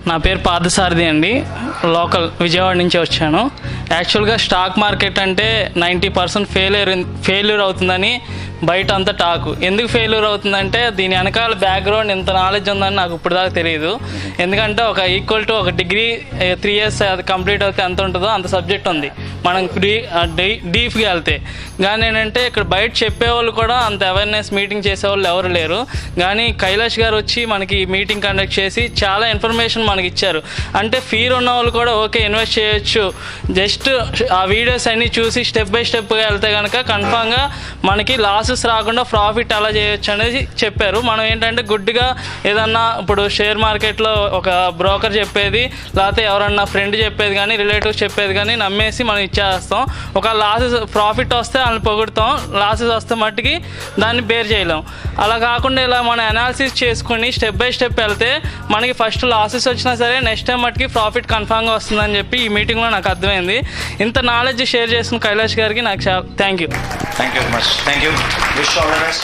నా పేరు పార్థసారథి అండి. లోకల్ విజయవాడ నుంచి వచ్చాను. యాక్చువల్గా స్టాక్ మార్కెట్ అంటే 90% ఫెయిల్యూర్ అవుతుందని బయట అంతా టాకు. ఎందుకు ఫెయిల్యూర్ అవుతుందంటే దీని వెనకాల బ్యాక్గ్రౌండ్ ఇంత నాలెడ్జ్ ఉందని నాకు ఇప్పుడు దాకా తెలియదు. ఎందుకంటే ఒక ఈక్వల్ టు ఒక డిగ్రీ 3 years అది కంప్లీట్ అవుతే ఎంత ఉంటుందో అంత సబ్జెక్ట్ ఉంది మనం డీప్గా వెళ్తే. కానీ ఏంటంటే ఇక్కడ బయట చెప్పేవాళ్ళు కూడా అంత అవేర్నెస్ మీటింగ్ చేసేవాళ్ళు ఎవరు లేరు. కానీ కైలాష్ గారు వచ్చి మనకి మీటింగ్ కండక్ట్ చేసి చాలా ఇన్ఫర్మేషన్ మనకి ఇచ్చారు. అంటే ఫీర్ ఉన్న వాళ్ళు కూడా ఓకే ఇన్వెస్ట్ చేయొచ్చు, జస్ట్ ఆ వీడియోస్ అన్నీ చూసి స్టెప్ బై స్టెప్గా వెళ్తే కనుక కన్ఫామ్గా మనకి లాసెస్ రాకుండా ప్రాఫిట్ ఎలా చేయొచ్చు అనేది చెప్పారు. మనం ఏంటంటే గుడ్డిగా ఏదన్నా ఇప్పుడు షేర్ మార్కెట్లో ఒక బ్రోకర్ చెప్పేది లేకపోతే ఎవరన్నా ఫ్రెండ్ చెప్పేది కానీ రిలేటివ్స్ చెప్పేది కానీ నమ్మేసి మనం ఇచ్చేస్తాం. ఒక లాసెస్ ప్రాఫిట్ వస్తే వాళ్ళని పొగుడుతాం, లాసెస్ వస్తే మట్టుకి దాన్ని బేర్ చేయలేం. అలా కాకుండా ఇలా మనం అనాలిసిస్ చేసుకుని స్టెప్ బై స్టెప్ వెళ్తే మనకి ఫస్ట్ లాసెస్ వచ్చినా సరే నెక్స్ట్ టైం మట్టుకి ప్రాఫిట్ కన్ఫామ్గా వస్తుందని చెప్పి ఈ మీటింగ్లో నాకు అర్థమైంది. ఇంత నాలెడ్జ్ షేర్ చేసిన కైలాష్ గారికి నాకు thank you. Thank you very much. Thank you. Wish you all the best.